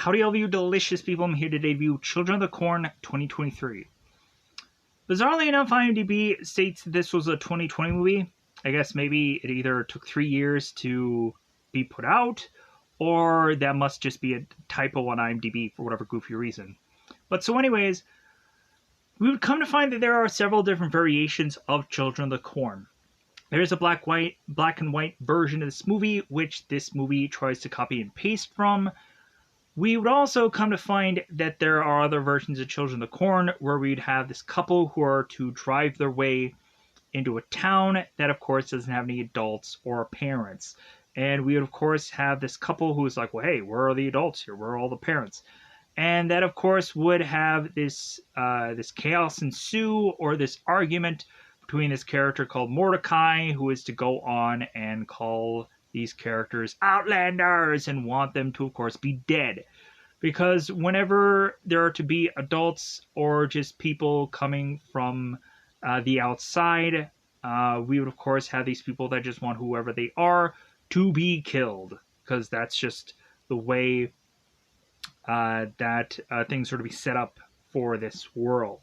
Howdy, all of you delicious people. I'm here to debut Children of the Corn 2023. Bizarrely enough, IMDb states this was a 2020 movie. I guess maybe it either took 3 years to be put out, or that must just be a typo on IMDb for whatever goofy reason. But so anyways, we would come to find that there are several different variations of Children of the Corn. There's a black and white version of this movie, which this movie tries to copy and paste from. We would also come to find that there are other versions of Children of the Corn where we'd have this couple who are to drive their way into a town that, of course, doesn't have any adults or parents. And we would, of course, have this couple who's like, well, hey, where are the adults here? Where are all the parents? And that, of course, would have this chaos ensue, or this argument between this character called Mordecai, who is to go on and call these characters outlanders and want them to, of course, be dead. Because whenever there are to be adults or just people coming from the outside, we would, of course, have these people that just want whoever they are to be killed. Because that's just the way that things are to be set up for this world.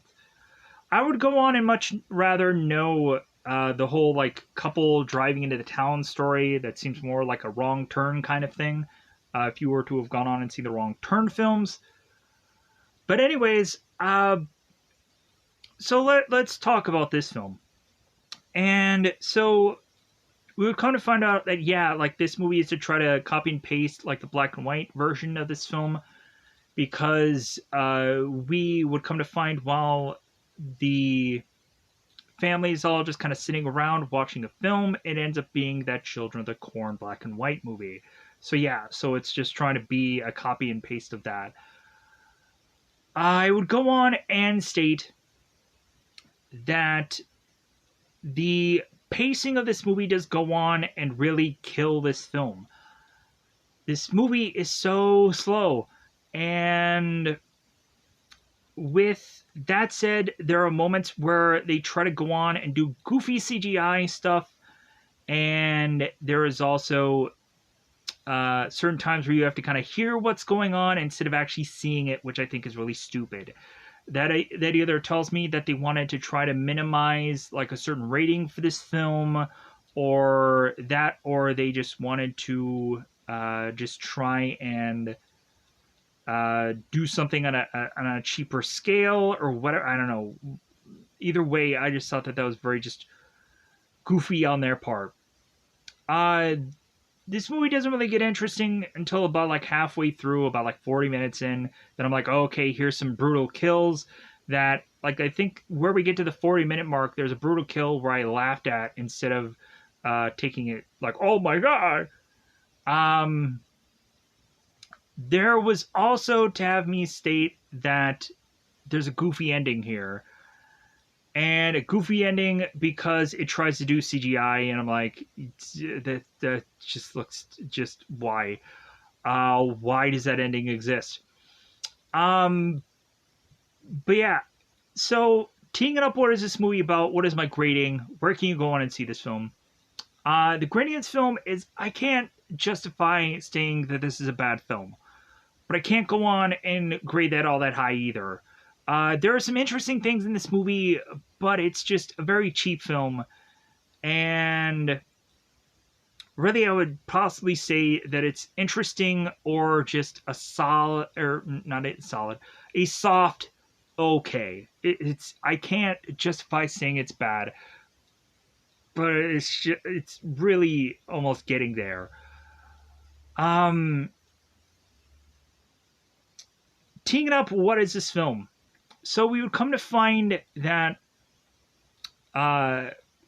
I would go on and much rather know the whole like couple driving into the town story. That seems more like a Wrong Turn kind of thing. If you were to have gone on and seen the Wrong Turn films. But anyways, so let's talk about this film. And so we would come to find out that, yeah, like this movie is to try to copy and paste like the black and white version of this film. Because we would come to find while the family is all just kind of sitting around watching a film, it ends up being that Children of the Corn black and white movie. So yeah, so it's just trying to be a copy and paste of that. I would go on and state that the pacing of this movie does go on and really kill this film. This movie is so slow, and with that said, there are moments where they try to go on and do goofy CGI stuff, and there is also certain times where you have to kind of hear what's going on instead of actually seeing it, which I think is really stupid. That either tells me that they wanted to try to minimize like a certain rating for this film, or they just wanted to just try and do something on a cheaper scale or whatever. I don't know. Either way, I just thought that was very just goofy on their part. This movie doesn't really get interesting until about like halfway through, about like 40 minutes in. Then I'm like, oh, okay, here's some brutal kills that, like, I think where we get to the 40-minute mark, there's a brutal kill where I laughed at instead of taking it like, oh my god. There was also to have me state that there's a goofy ending here. And a goofy ending because it tries to do CGI, and I'm like, that just looks, just why? Why does that ending exist? But yeah, so teeing it up, what is this movie about? What is my grading? Where can you go on and see this film? The grading of this film is, I can't justify saying that this is a bad film. But I can't go on and grade that all that high either. There are some interesting things in this movie, but it's just a very cheap film. And really, I would possibly say that it's interesting or just a solid, or not a solid, a soft okay. I can't justify saying it's bad, but it's really almost getting there. Teeing it up, what is this film? So we would come to find that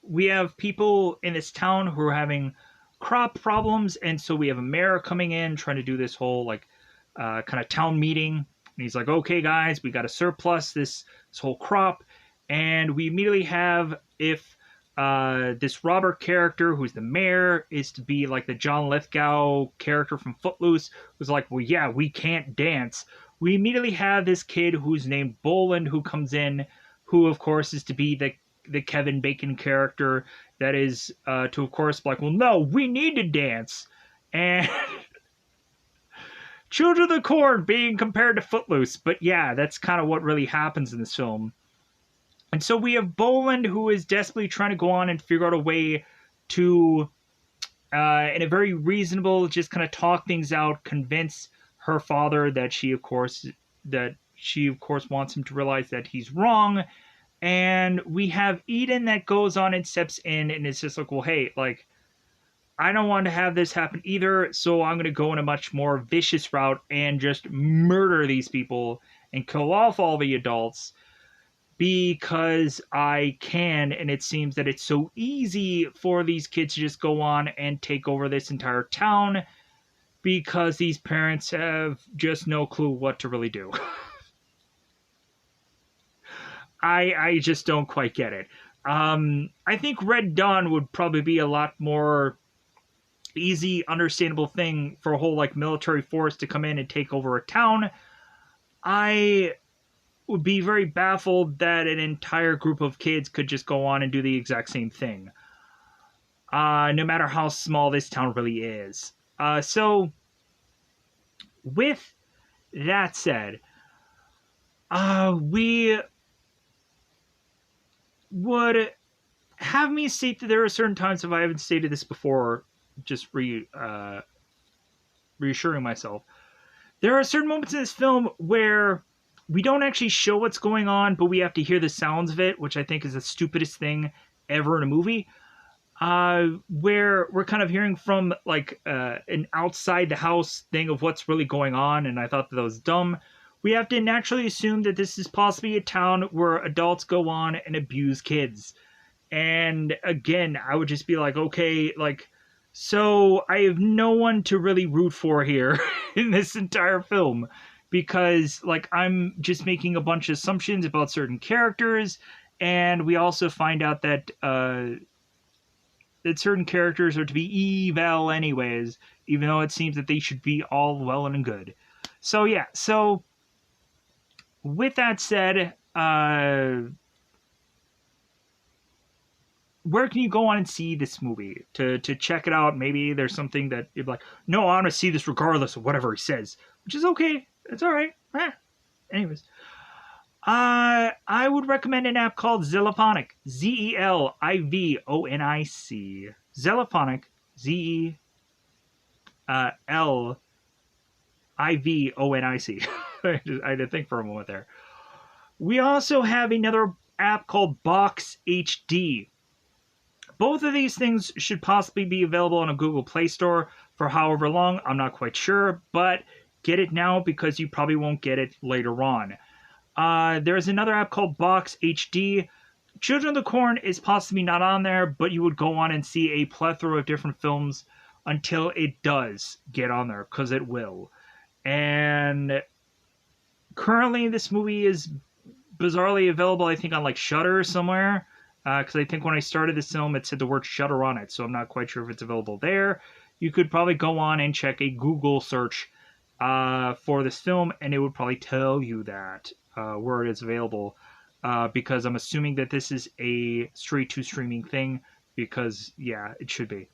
we have people in this town who are having crop problems, and so we have a mayor coming in trying to do this whole like kind of town meeting, and he's like, okay guys, we got to surplus this whole crop. And we immediately have, if this Robert character, who's the mayor, is to be like the John Lithgow character from Footloose, who's like, well, yeah, we can't dance. We immediately have this kid who's named Boland, who comes in, who, of course, is to be the Kevin Bacon character that is to, of course, be like, well, no, we need to dance. And Children of the Corn being compared to Footloose. But yeah, that's kind of what really happens in this film. And so we have Boland, who is desperately trying to go on and figure out a way to, in a very reasonable, just kind of talk things out, convince her father that she of course wants him to realize that he's wrong. And we have Eden that goes on and steps in and it's just like, well, hey, like, I don't want to have this happen either, so I'm going to go in a much more vicious route and just murder these people and kill off all the adults because I can, and it seems that it's so easy for these kids to just go on and take over this entire town because these parents have just no clue what to really do. I just don't quite get it. I think Red Dawn would probably be a lot more easy, understandable thing for a whole like military force to come in and take over a town. I would be very baffled that an entire group of kids could just go on and do the exact same thing. No matter how small this town really is. So, with that said, we would have me state that there are certain times, if I haven't stated this before, just reassuring myself. There are certain moments in this film where we don't actually show what's going on, but we have to hear the sounds of it, which I think is the stupidest thing ever in a movie. Where we're kind of hearing from like an outside the house thing of what's really going on, and I thought that was dumb. We have to naturally assume that this is possibly a town where adults go on and abuse kids. And again, I would just be like, okay, like, so I have no one to really root for here in this entire film because, like, I'm just making a bunch of assumptions about certain characters, and we also find out that that certain characters are to be evil anyways, even though it seems that they should be all well and good. So yeah, so with that said, where can you go on and see this movie to check it out? Maybe there's something that you're like, no, I want to see this regardless of whatever he says, which is okay. It's all right. Anyways, I would recommend an app called Zelifonic. Zelivonic. Zelifonic. Zelivonic. I had to think for a moment there. We also have another app called Box HD. Both of these things should possibly be available on a Google Play Store for however long. I'm not quite sure, but get it now because you probably won't get it later on. There's another app called Box HD. Children of the Corn is possibly not on there, but you would go on and see a plethora of different films until it does get on there, because it will. And currently this movie is bizarrely available, I think, on like Shudder somewhere. Because I think when I started this film, it said the word Shudder on it, so I'm not quite sure if it's available there. You could probably go on and check a Google search for this film, and it would probably tell you that where it is available. Because I'm assuming that this is a straight-to-streaming thing, because, yeah, it should be.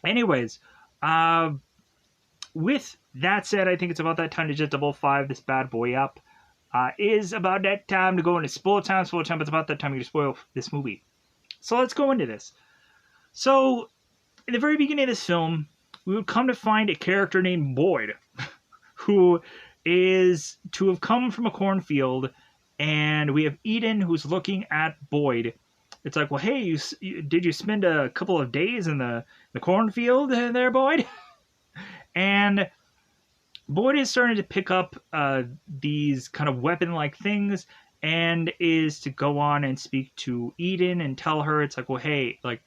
Anyways, with that said, I think it's about that time to just double five this bad boy up. Is about that time to go into spoiler time. Spoiler time, it's about that time to spoil this movie. So let's go into this. So, in the very beginning of this film, we would come to find a character named Boyd, who is to have come from a cornfield, and we have Eden who's looking at Boyd. It's like, well, hey, did you spend a couple of days in the cornfield there, Boyd? And Boyd is starting to pick up these kind of weapon-like things, and is to go on and speak to Eden and tell her, it's like, well, hey, like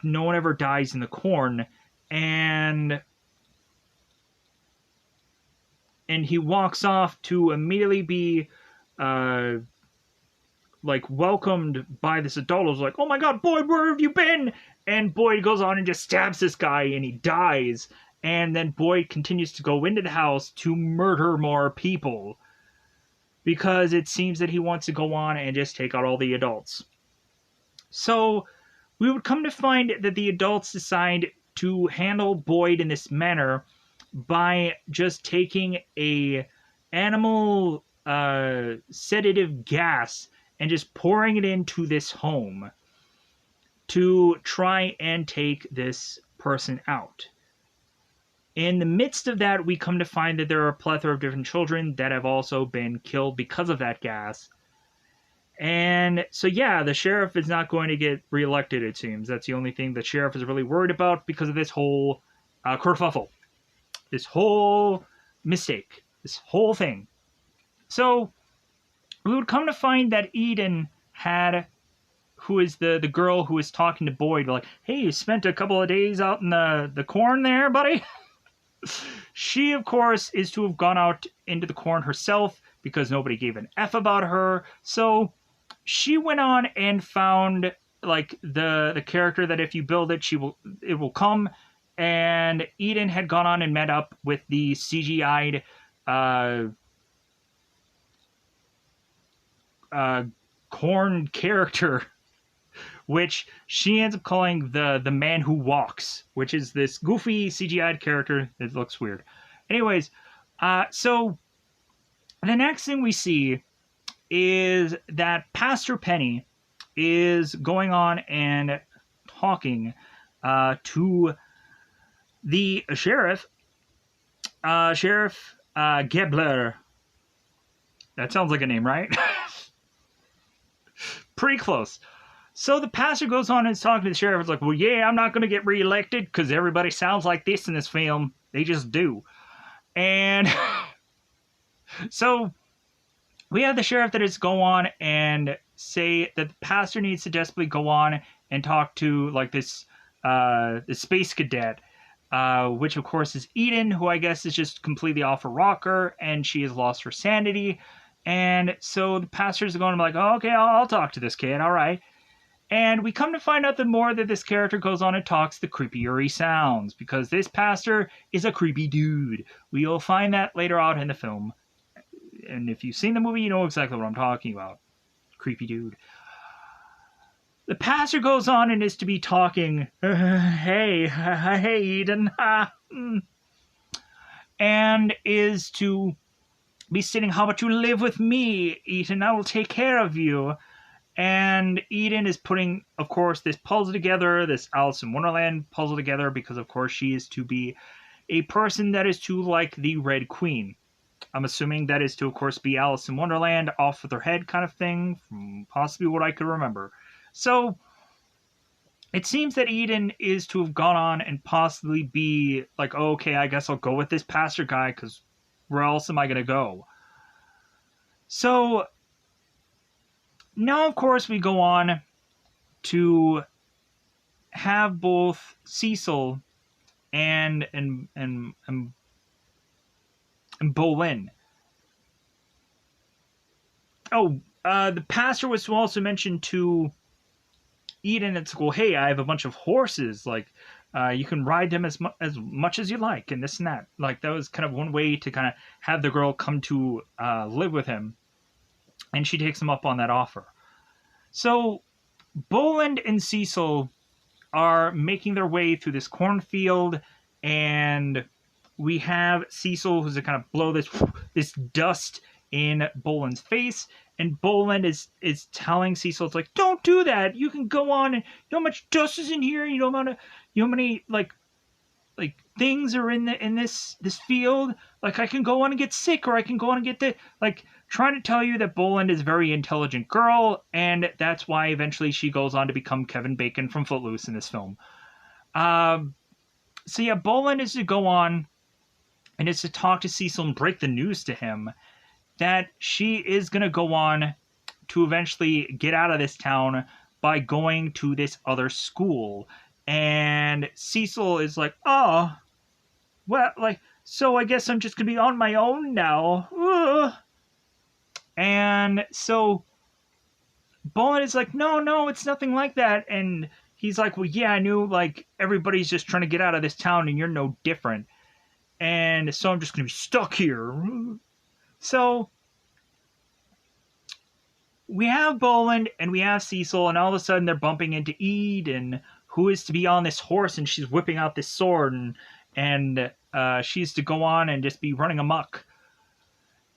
no one ever dies in the corn, and he walks off to immediately be welcomed by this adult who's like, oh my god, Boyd, where have you been? And Boyd goes on and just stabs this guy, and he dies. And then Boyd continues to go into the house to murder more people, because it seems that he wants to go on and just take out all the adults. So we would come to find that the adults decide to handle Boyd in this manner by just taking a animal sedative gas and just pouring it into this home to try and take this person out. In the midst of that, we come to find that there are a plethora of different children that have also been killed because of that gas. And so, yeah, the sheriff is not going to get reelected, it seems. That's the only thing the sheriff is really worried about because of this whole kerfuffle. This whole mistake. This whole thing. So, we would come to find that Eden had, who is the girl who is talking to Boyd, like, hey, you spent a couple of days out in the corn there, buddy? She, of course, is to have gone out into the corn herself because nobody gave an F about her. So she went on and found like the character that if you build it, it will come. And Eden had gone on and met up with the CGI'd corn character, which she ends up calling the man who walks, which is this goofy CGI'd character that looks weird. Anyways, so the next thing we see is that Pastor Penny is going on and talking to the sheriff, Sheriff Gebler. That sounds like a name, right? Pretty close. So the pastor goes on and is talking to the sheriff. It's like, well, yeah, I'm not going to get reelected because everybody sounds like this in this film. They just do. And so we have the sheriff that is go on and say that the pastor needs to desperately go on and talk to like this space cadet, which of course is Eden, who I guess is just completely off her rocker and she has lost her sanity. And so the pastor's going to be like, oh, okay, I'll talk to this kid. All right. And we come to find out the more that this character goes on and talks, the creepier he sounds, because this pastor is a creepy dude. We'll find that later out in the film. And if you've seen the movie, you know exactly what I'm talking about. Creepy dude. The pastor goes on and is to be talking, hey, Eden, and is to be saying, how about you live with me, Eden? I will take care of you. And Eden is putting, of course, this puzzle together, this Alice in Wonderland puzzle together, because, of course, she is to be a person that is to like the Red Queen. I'm assuming that is to, of course, be Alice in Wonderland, off with her head kind of thing, from possibly what I could remember. So, it seems that Eden is to have gone on and possibly be like, oh, okay, I guess I'll go with this pastor guy, because where else am I going to go? So now, of course, we go on to have both Cecil and Bolin. Oh, the pastor was to also mention to Eden at school, hey, I have a bunch of horses, like, you can ride them as much as you like, and this and that. Like, that was kind of one way to kind of have the girl come to live with him. And she takes him up on that offer. So, Boland and Cecil are making their way through this cornfield, and we have Cecil who's to kind of blow this dust in Boland's face, and Boland is telling Cecil, it's like, don't do that. You can go on, and you know how much dust is in here. You know how many like things are in this field. Like, I can go on and get sick, or I can go on and get the like. Trying to tell you that Boland is a very intelligent girl, and that's why eventually she goes on to become Kevin Bacon from Footloose in this film. So yeah, Boland is to go on and is to talk to Cecil and break the news to him that she is going to go on to eventually get out of this town by going to this other school. And Cecil is like, oh, well, like, so I guess I'm just going to be on my own now. Ugh. And so Boland is like, no, it's nothing like that. And he's like, well, yeah, I knew, like, everybody's just trying to get out of this town and you're no different. And so I'm just going to be stuck here. So we have Boland and we have Cecil, and all of a sudden they're bumping into Eden, who is to be on this horse, and she's whipping out this sword, and she's to go on and just be running amok.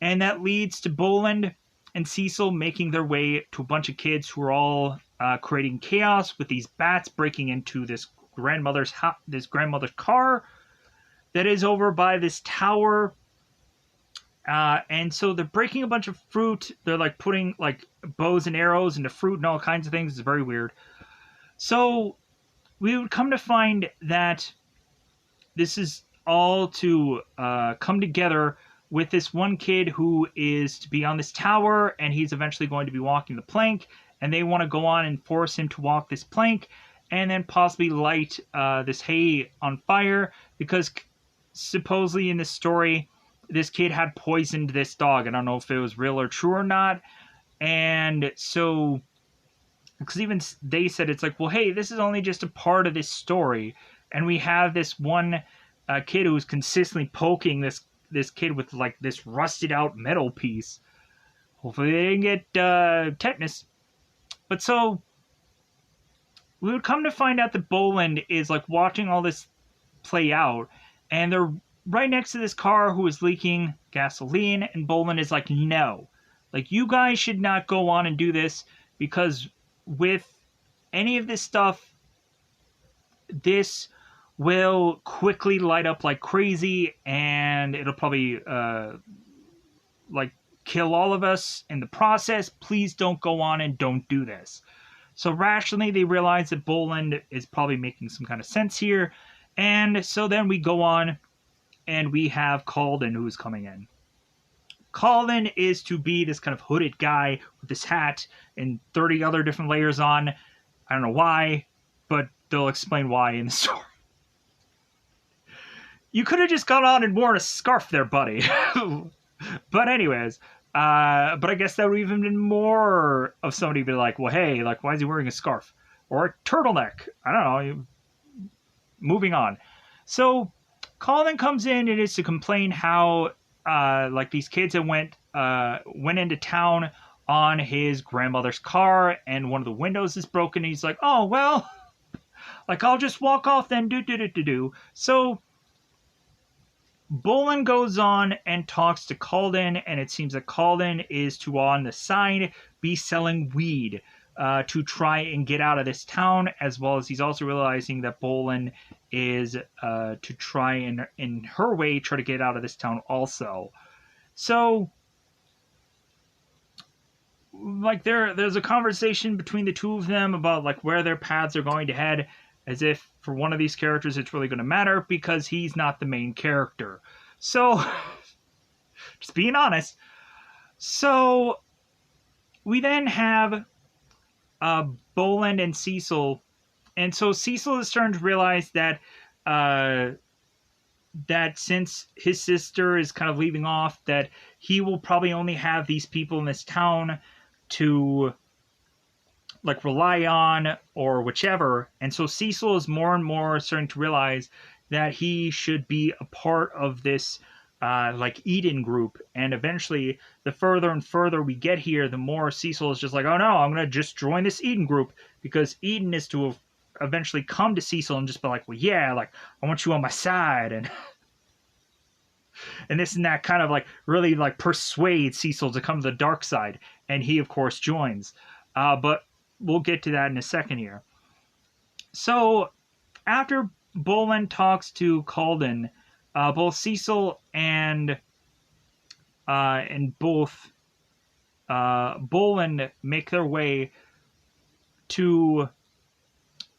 And that leads to Boland and Cecil making their way to a bunch of kids who are all creating chaos with these bats breaking into this grandmother's car that is over by this tower. And so they're breaking a bunch of fruit. They're like putting like bows and arrows into fruit and all kinds of things. It's very weird. So we would come to find that this is all to come together with this one kid who is to be on this tower, and he's eventually going to be walking the plank, and they want to go on and force him to walk this plank and then possibly light this hay on fire, because supposedly in this story, this kid had poisoned this dog. I don't know if it was real or true or not. And so, because even they said, it's like, well, hey, this is only just a part of this story, and we have this one kid who's consistently poking this kid with like this rusted out metal piece. Hopefully they didn't get tetanus. But so we would come to find out that Boland is like watching all this play out, and they're right next to this car who is leaking gasoline, and Boland is like, no, like, you guys should not go on and do this, because with any of this stuff, this will quickly light up like crazy, and it'll probably like kill all of us in the process. Please don't go on and don't do this. So rationally, they realize that Boland is probably making some kind of sense here, and so then we go on, and we have Calden who's coming in. Calden is to be this kind of hooded guy with this hat and 30 other different layers on. I don't know why, but they'll explain why in the story. You could have just gone on and worn a scarf there, buddy. But anyways, but I guess that would even been more of somebody be like, well, hey, like, why is he wearing a scarf? Or a turtleneck? I don't know. Moving on. So Colin comes in and is to complain how like these kids that went into town on his grandmother's car, and one of the windows is broken. And he's like, oh, well, like, I'll just walk off then. Do. So Boland goes on and talks to Calden, and it seems that Calden is to, on the side, be selling weed to try and get out of this town, as well as he's also realizing that Boland is to try and, in her way, try to get out of this town also. So, like, there's a conversation between the two of them about, like, where their paths are going to head, as if for one of these characters it's really going to matter, because he's not the main character. So, just being honest. So, we then have Boland and Cecil, and so Cecil is starting to realize that that since his sister is kind of leaving off, that he will probably only have these people in this town to, like, rely on or whichever. And so Cecil is more and more starting to realize that he should be a part of this like Eden group. And eventually, the further and further we get here, the more Cecil is just like, oh no, I'm going to just join this Eden group, because Eden is to eventually come to Cecil and just be like, well, yeah, like, I want you on my side, and and this and that, kind of like really like persuade Cecil to come to the dark side. And he, of course, joins. But we'll get to that in a second here. So after Boland talks to Calden, both Cecil and both Boland make their way to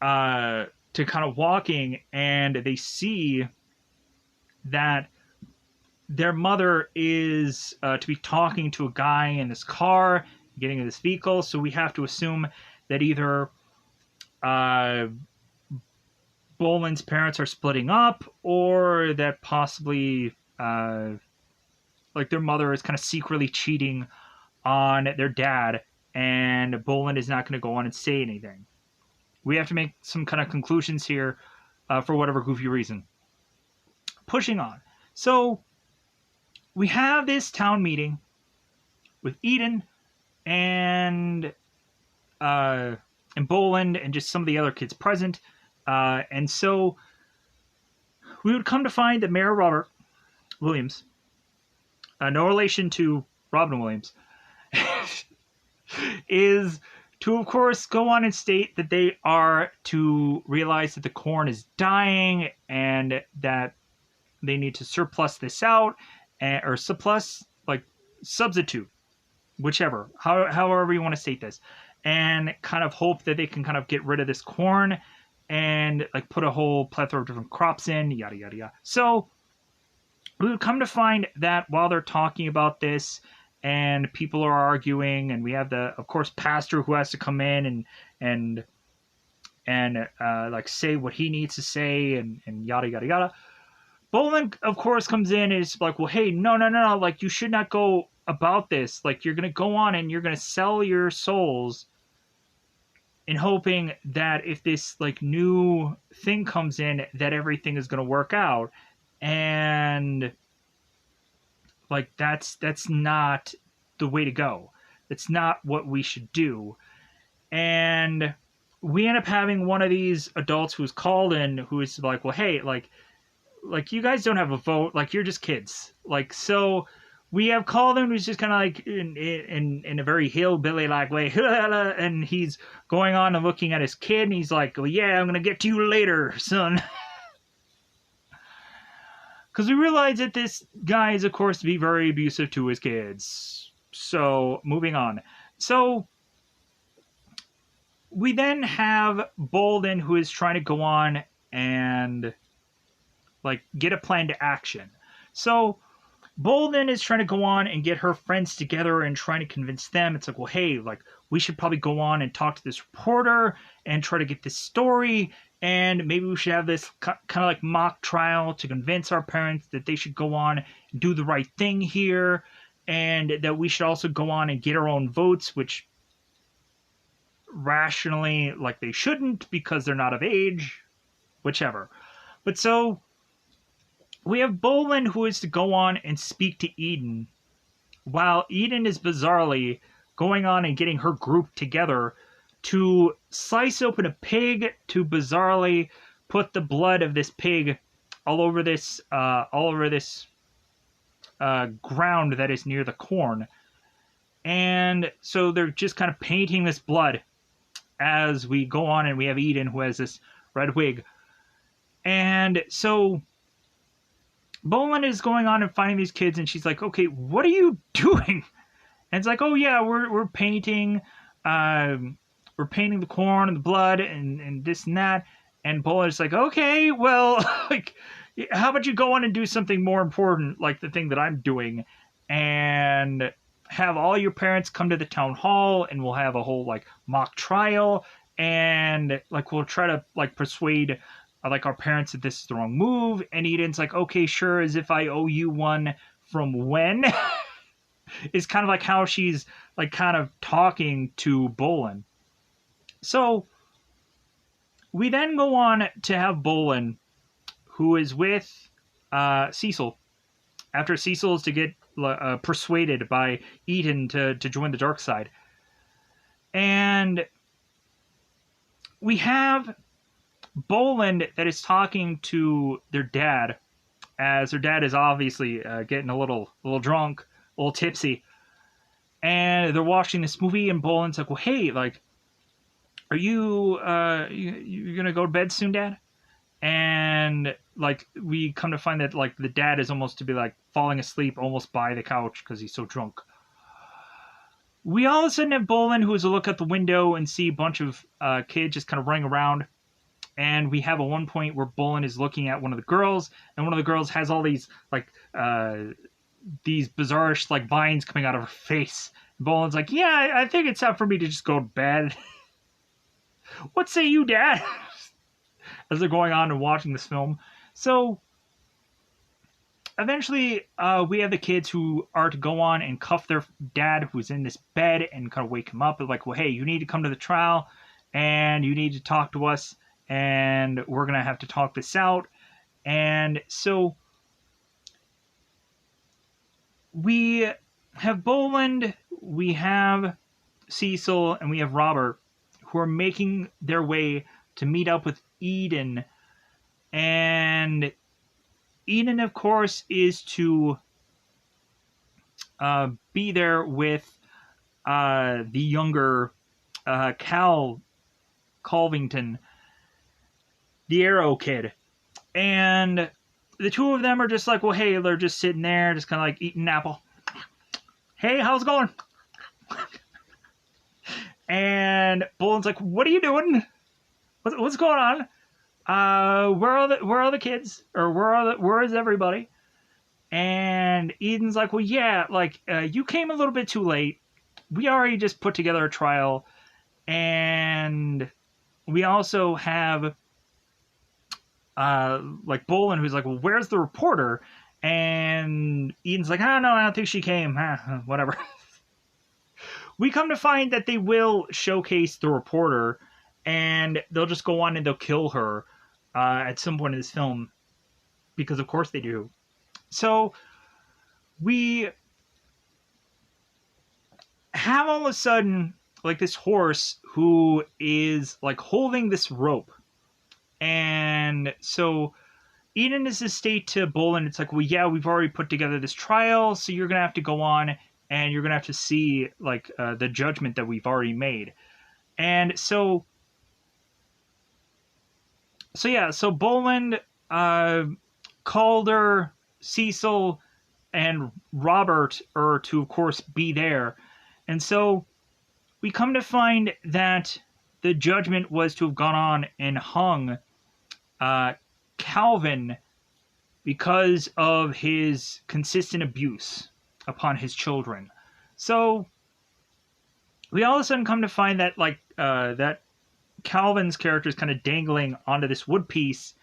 kind of walking, and they see that their mother is to be talking to a guy in this car, getting in this vehicle. So we have to assume that either Boland's parents are splitting up, or that possibly like their mother is kind of secretly cheating on their dad, and Boland is not going to go on and say anything. We have to make some kind of conclusions here for whatever goofy reason. Pushing on. So we have this town meeting with Eden and Boland and just some of the other kids present. And so we would come to find that Mayor Robert Williams, no relation to Robin Williams, is to, of course, go on and state that they are to realize that the corn is dying and that they need to surplus this out, or surplus, like substitute, whichever, however you want to state this, and kind of hope that they can kind of get rid of this corn and like put a whole plethora of different crops in, yada yada yada. So we would come to find that while they're talking about this and people are arguing, and we have the, of course, pastor who has to come in and like say what he needs to say, and yada yada yada. Bolin, of course, comes in and is like, well, hey, no, like, you should not go about this. Like, you're going to go on and you're going to sell your souls in hoping that if this, like, new thing comes in, that everything is going to work out. And, like, that's not the way to go. That's not what we should do. And we end up having one of these adults who's called in who is like, well, hey, like you guys don't have a vote, like, you're just kids. Like, so we have Calden who's just kind of like in a very hillbilly like way, and he's going on and looking at his kid, and he's like, well, yeah, I'm gonna get to you later, son. Because we realize that this guy is, of course, to be very abusive to his kids. So moving on. So we then have Bolden who is trying to go on and like get a plan to action. So Bolden is trying to go on and get her friends together and trying to convince them. It's like, well, hey, like, we should probably go on and talk to this reporter and try to get this story, and maybe we should have this kind of like mock trial to convince our parents that they should go on and do the right thing here, and that we should also go on and get our own votes, which rationally, like, they shouldn't because they're not of age, whichever. But so we have Bolin who is to go on and speak to Eden, while Eden is bizarrely going on and getting her group together to slice open a pig, to bizarrely put the blood of this pig all over this ground that is near the corn. And so they're just kind of painting this blood as we go on, and we have Eden who has this red wig. And so Bolin is going on and finding these kids, and she's like, okay, what are you doing? And it's like, oh yeah, we're painting the corn and the blood and this and that. And Bolin is like, okay, well, like, how about you go on and do something more important, like the thing that I'm doing, and have all your parents come to the town hall, and we'll have a whole like mock trial, and like we'll try to like persuade like our parents that this is the wrong move. And Eden's like, okay, sure, as if I owe you one from when. It's kind of like how she's like kind of talking to Bolin. So we then go on to have Bolin, who is with Cecil, after Cecil is to get persuaded by Eden to join the dark side. And we have Bolin that is talking to their dad, as their dad is obviously getting a little drunk, a little tipsy, and they're watching this movie, and Bolin's like, well, hey, like, are you gonna go to bed soon, Dad? And like we come to find that like the dad is almost to be like falling asleep almost by the couch because he's so drunk. We all of a sudden have Bolin who is to look out the window and see a bunch of kids just kind of running around. And we have a one point where Bolin is looking at one of the girls, and one of the girls has all these like these bizarre like vines coming out of her face. And Bolin's like, yeah, I think it's time for me to just go to bed. What say you, Dad? As they're going on and watching this film. So eventually we have the kids who are to go on and cuff their dad who's in this bed and kind of wake him up. They're like, well, hey, you need to come to the trial and you need to talk to us, and we're going to have to talk this out. And so we have Boland, we have Cecil, and we have Robert, who are making their way to meet up with Eden. And Eden, of course, is to be there with the younger Cal Colvington, the Arrow kid. And the two of them are just like, well, hey, they're just sitting there, just kind of like eating an apple. Hey, how's it going? And Bolin's like, what are you doing? What's going on? Where are the kids? Or where is everybody? And Eden's like, well, yeah, like, you came a little bit too late. We already just put together a trial. And we also have, like, Bolin, who's like, well, where's the reporter? And Eden's like, oh, no, I don't think she came. Whatever. We come to find that they will showcase the reporter, and they'll just go on and they'll kill her at some point in this film. Because, of course, they do. So, we have all of a sudden, like, this horse who is, like, holding this rope. And so Eden is to state to Bolin, it's like, well, yeah, we've already put together this trial, so you're going to have to go on and you're going to have to see, like, the judgment that we've already made. And so Bolin, Calder, Cecil, and Robert are to, of course, be there. And so we come to find that the judgment was to have gone on and hung Calvin because of his consistent abuse upon his children. So we all of a sudden come to find that, like, that Calvin's character is kind of dangling onto this wood piece,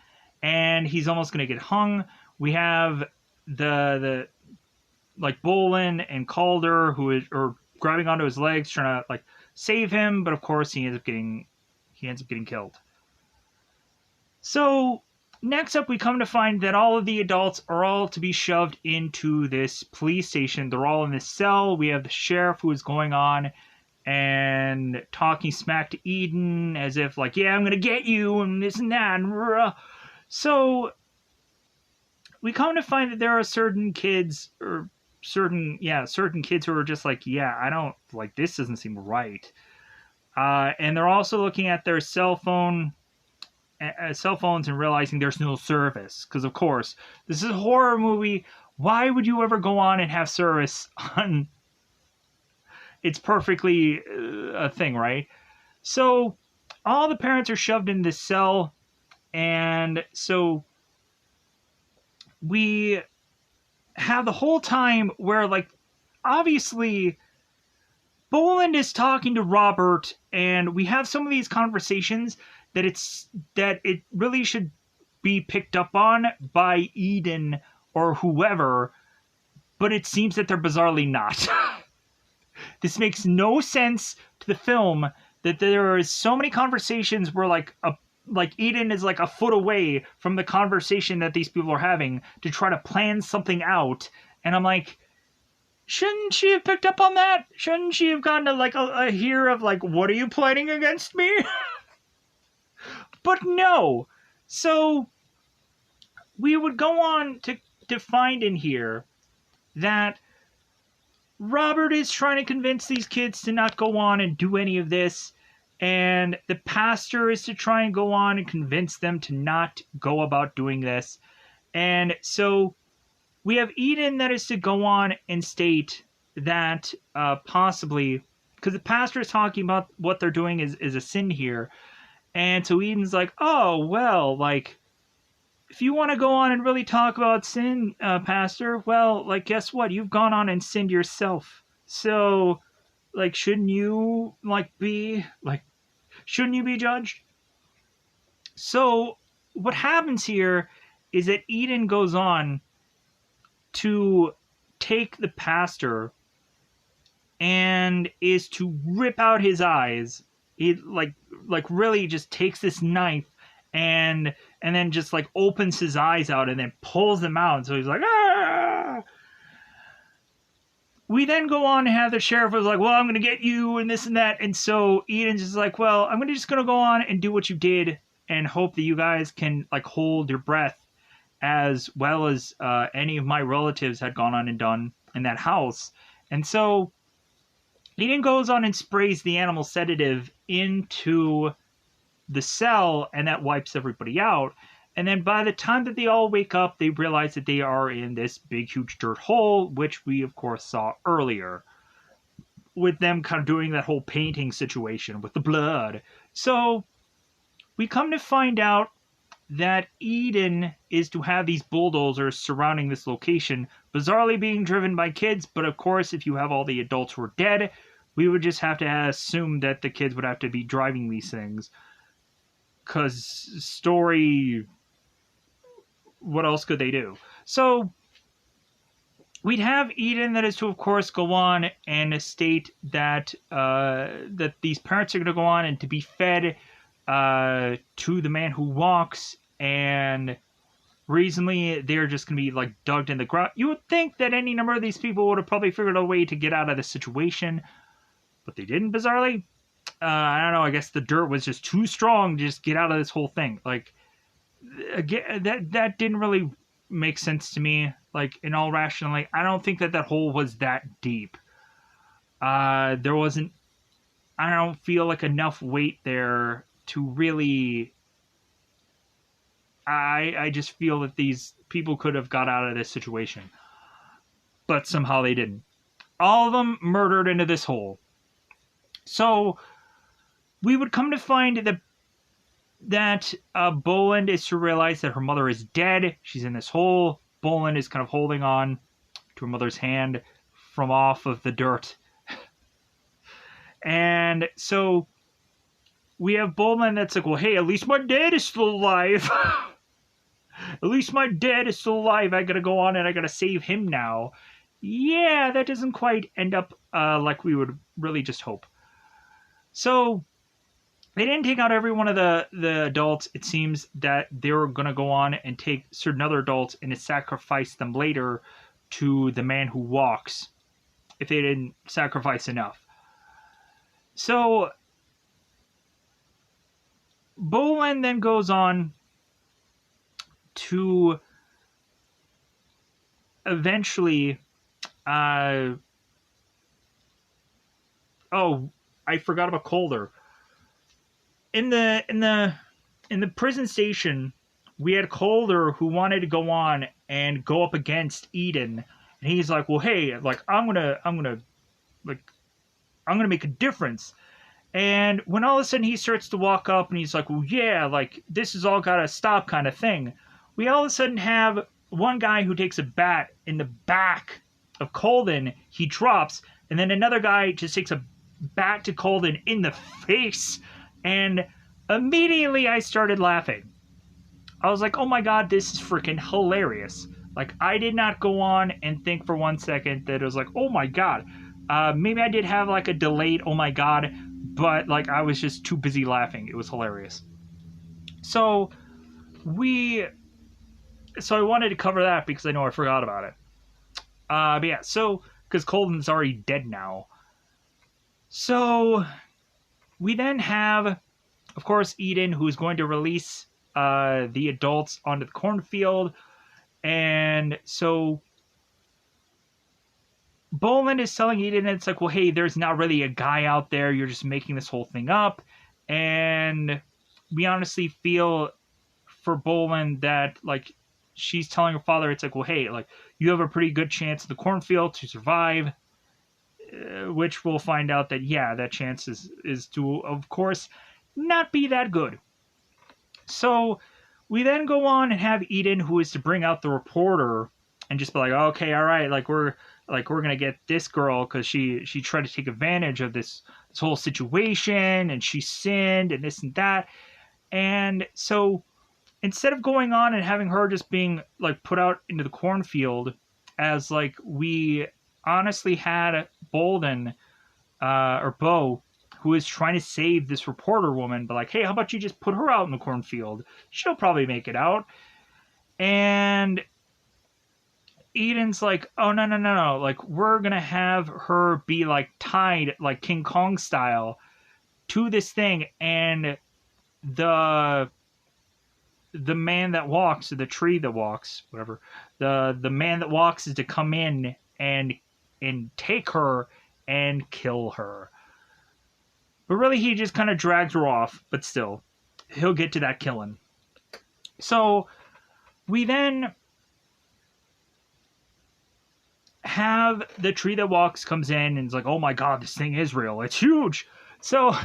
and he's almost going to get hung. We have the like, Bolin and Calder are grabbing onto his legs, trying to, like, save him, but of course he ends up getting killed. So next up, we come to find that all of the adults are all to be shoved into this police station. They're all in this cell. We have the sheriff who is going on and talking smack to Eden as if, like, yeah, I'm gonna get you and this and that. And so we come to find that there are certain kids who are just like, yeah, I don't, like, this doesn't seem right. And they're also looking at their cell phones and realizing there's no service. Because, of course, this is a horror movie. Why would you ever go on and have service on... It's perfectly a thing, right? So all the parents are shoved in this cell. And so we have the whole time where, like, obviously Boland is talking to Robert, and we have some of these conversations that it really should be picked up on by Eden or whoever, but it seems that they're bizarrely not. This makes no sense to the film that there is so many conversations where, like, Eden is, like, a foot away from the conversation that these people are having to try to plan something out. And I'm like, shouldn't she have picked up on that? Shouldn't she have gotten a hear of, like, what are you planning against me? But no. So we would go on to find in here that Robert is trying to convince these kids to not go on and do any of this. And the pastor is to try and go on and convince them to not go about doing this. And so we have Eden that is to go on and state that possibly, because the pastor is talking about what they're doing is a sin here. And so Eden's like, oh, well, like, if you want to go on and really talk about sin, pastor, well, like, guess what? You've gone on and sinned yourself. So, like, shouldn't you be judged? So what happens here is that Eden goes on to take the pastor and is to rip out his eyes. He like really just takes this knife and then just, like, opens his eyes out and then pulls them out. So he's like, ah! We then go on and have the sheriff was like, well, I'm going to get you and this and that. And so Eden's just like, well, I'm just going to go on and do what you did and hope that you guys can like hold your breath as well as any of my relatives had gone on and done in that house. And so Eden goes on and sprays the animal sedative into the cell, and that wipes everybody out. And then by the time that they all wake up, they realize that they are in this big, huge dirt hole, which we, of course, saw earlier, with them kind of doing that whole painting situation with the blood. So we come to find out that Eden is to have these bulldozers surrounding this location, bizarrely being driven by kids. But of course, if you have all the adults who are dead, we would just have to assume that the kids would have to be driving these things. Because story, what else could they do? So we'd have Eden that is to, of course, go on and state that that these parents are going to go on and to be fed to the man who walks, and recently they're just going to be like dug in the ground. You would think that any number of these people would have probably figured out a way to get out of the situation, but they didn't, bizarrely. I don't know, I guess the dirt was just too strong to just get out of this whole thing. Like, again, that didn't really make sense to me. Like, in all rationality, I don't think that hole was that deep. There wasn't, I don't feel like enough weight there to really, I just feel that these people could have got out of this situation. But somehow they didn't. All of them murdered into this hole. So we would come to find that Boland is to realize that her mother is dead. She's in this hole. Boland is kind of holding on to her mother's hand from off of the dirt. And so we have Boland that's like, well, hey, at least my dad is still alive. At least my dad is still alive. I gotta go on and I gotta save him now. Yeah, that doesn't quite end up like we would really just hope. So they didn't take out every one of the adults. It seems that they were going to go on and take certain other adults and sacrifice them later to the man who walks if they didn't sacrifice enough. So Boland then goes on to eventually I forgot about Calder. In the prison station, we had Calder who wanted to go on and go up against Eden, and he's like, "Well, hey, like I'm gonna make a difference." And when all of a sudden he starts to walk up and he's like, "Well, yeah, like this has all gotta stop," kind of thing. We all of a sudden have one guy who takes a bat in the back of Colden. He drops, and then another guy just takes a bat to Colden in the face. And immediately I started laughing. I was like, oh my god, this is freaking hilarious. Like, I did not go on and think for 1 second that it was like, oh my god. Maybe I did have like a delayed oh my god, but like I was just too busy laughing. It was hilarious. So I wanted to cover that because I know I forgot about it. But yeah, so, because Colden's already dead now. So we then have, of course, Eden, who's going to release the adults onto the cornfield. And so Boland is telling Eden, and it's like, well, hey, there's not really a guy out there. You're just making this whole thing up. And we honestly feel for Boland that, like, she's telling her father, it's like, well, hey, like, you have a pretty good chance in the cornfield to survive. Which we'll find out that, yeah, that chance is to, of course, not be that good. So we then go on and have Eden, who is to bring out the reporter and just be like, okay, all right, we're gonna get this girl because she tried to take advantage of this whole situation and she sinned and this and that. And so instead of going on and having her just being like put out into the cornfield, as like we honestly had Bolden or Bo, who is trying to save this reporter woman, but like, hey, how about you just put her out in the cornfield? She'll probably make it out. And Eden's like, oh, no. Like, we're going to have her be like tied, like King Kong style, to this thing. And the the man that walks, the tree that walks, whatever, the man that walks is to come in and take her and kill her. But really, he just kind of drags her off. But still, he'll get to that killing. So we then have the tree that walks comes in and is like, oh my god, this thing is real. It's huge. So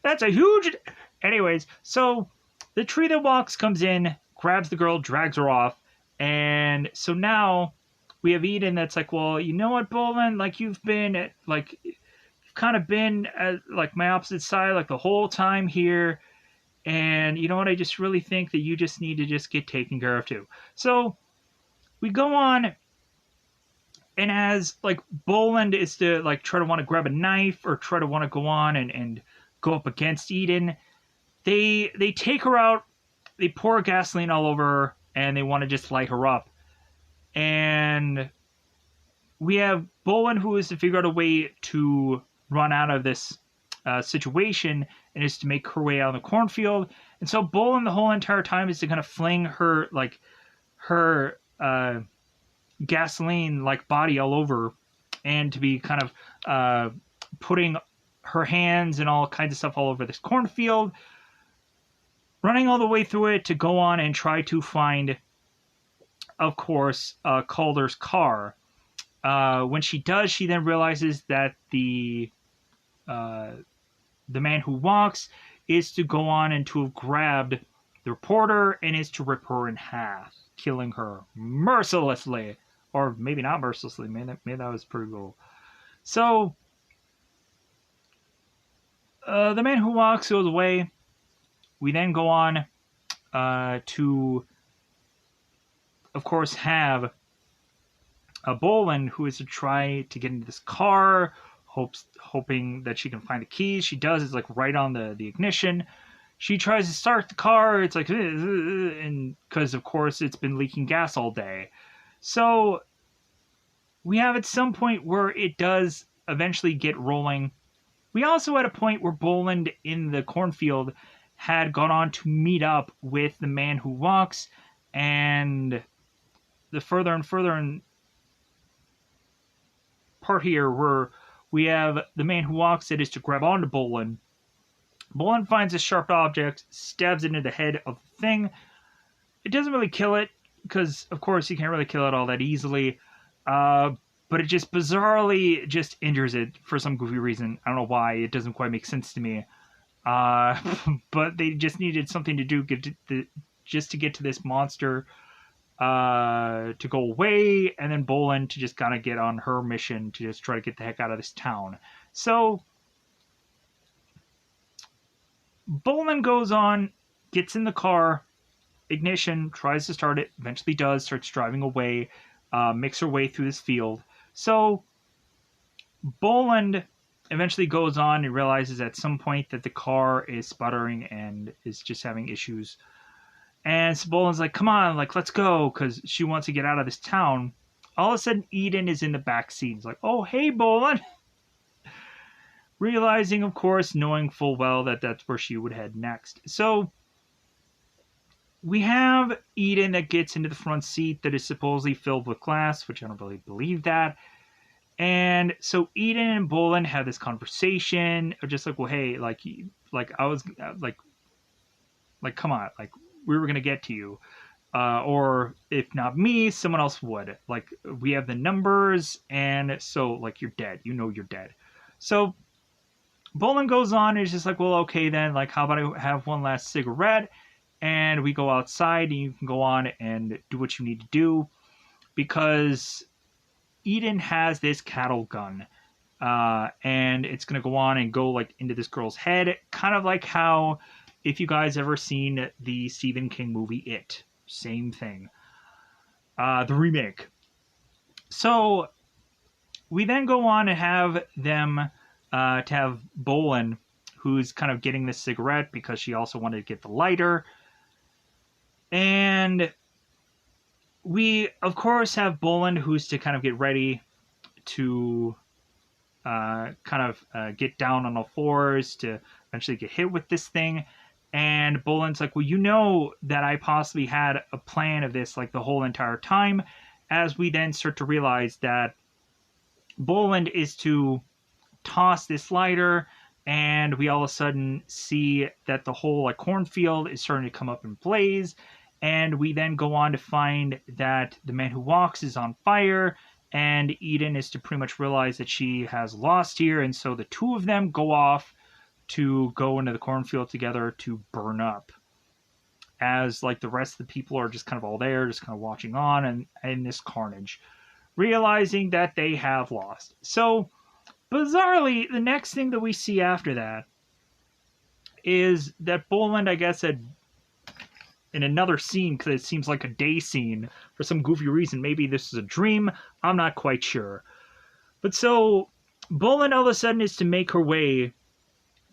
that's a huge. Anyways, so the tree that walks comes in, grabs the girl, drags her off. And so now we have Eden that's like, well, you know what, Bolin? Like, you've been, like, you've kind of been at, like, my opposite side, like, the whole time here. And you know what? I just really think that you just need to just get taken care of too. So we go on, and as like Boland is to like try to want to grab a knife or try to want to go on and go up against Eden, they take her out, they pour gasoline all over her, and they want to just light her up. And we have Boland, who is to figure out a way to run out of this situation, and is to make her way out of the cornfield. And so Boland the whole entire time is to kind of fling her like her gasoline like body all over, and to be kind of putting her hands and all kinds of stuff all over this cornfield, running all the way through it to go on and try to find, of course, Calder's car. When she does, she then realizes that the man who walks is to go on and to have grabbed the reporter and is to rip her in half, killing her mercilessly. Or maybe not mercilessly. Maybe that was pretty cool. So, the man who walks goes away. We then go on to, of course, have a Boland who is to try to get into this car, hoping that she can find the keys. She does. It's like right on the ignition. She tries to start the car. It's like, and because of course it's been leaking gas all day. So we have at some point where it does eventually get rolling. We also had a point where Boland in the cornfield had gone on to meet up with the man who walks, and the further and further in part here where we have the man who walks it is to grab onto Boland. Boland finds a sharp object, stabs it into the head of the thing. It doesn't really kill it, because of course you can't really kill it all that easily. But it just bizarrely just injures it for some goofy reason. I don't know why. It doesn't quite make sense to me. But they just needed something to do just to get to this monster to go away, and then Boland to just kind of get on her mission to just try to get the heck out of this town. So Boland goes on, gets in the car, ignition, tries to start it, eventually does, starts driving away, makes her way through this field. So Boland eventually goes on and realizes at some point that the car is sputtering and is just having issues. And so Boland's like, come on, like, let's go, because she wants to get out of this town. All of a sudden, Eden is in the back seat. He's like, oh, hey, Boland. Realizing, of course, knowing full well that that's where she would head next. So we have Eden that gets into the front seat that is supposedly filled with glass, which I don't really believe that. And so Eden and Boland have this conversation of just like, well, hey, like I was like, come on, like, we were going to get to you. Or if not me, someone else would. Like, we have the numbers, and so, like, you're dead. You know you're dead. So Boland goes on and is just like, well, okay then, like, how about I have one last cigarette? And we go outside, and you can go on and do what you need to do. Because Eden has this cattle gun. And it's going to go on and go, like, into this girl's head. Kind of like how, if you guys ever seen the Stephen King movie It, same thing. The remake. So we then go on and have them to have Boland, who's kind of getting this cigarette because she also wanted to get the lighter. And we, of course, have Boland, who's to kind of get ready to get down on all fours to eventually get hit with this thing. And Boland's like, well, you know that I possibly had a plan of this like the whole entire time, as we then start to realize that Boland is to toss this lighter, and we all of a sudden see that the whole like cornfield is starting to come up in blaze. And we then go on to find that the man who walks is on fire, and Eden is to pretty much realize that she has lost here, and so the two of them go off to go into the cornfield together to burn up, as like the rest of the people are just kind of all there, just kind of watching on and this carnage, realizing that they have lost. So bizarrely, the next thing that we see after that is that Boland, I guess, had in another scene, because it seems like a day scene for some goofy reason. Maybe this is a dream. I'm not quite sure. But so Boland all of a sudden is to make her way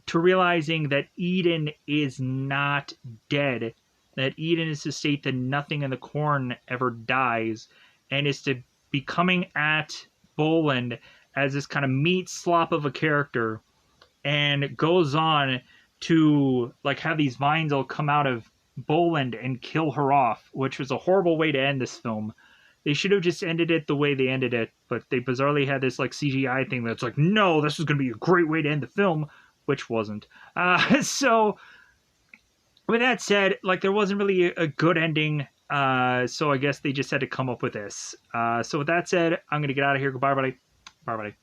to realizing that Eden is not dead. That Eden is to state that nothing in the corn ever dies, and is to be coming at Boland as this kind of meat slop of a character, and goes on to like have these vines all come out of Boland and kill her off, which was a horrible way to end this film. They should have just ended it the way they ended it, but they bizarrely had this like CGI thing that's like, no, this is going to be a great way to end the film, which wasn't. So with that said, like there wasn't really a good ending, so I guess they just had to come up with this. So with that said, I'm going to get out of here. Goodbye, everybody. Bye, everybody.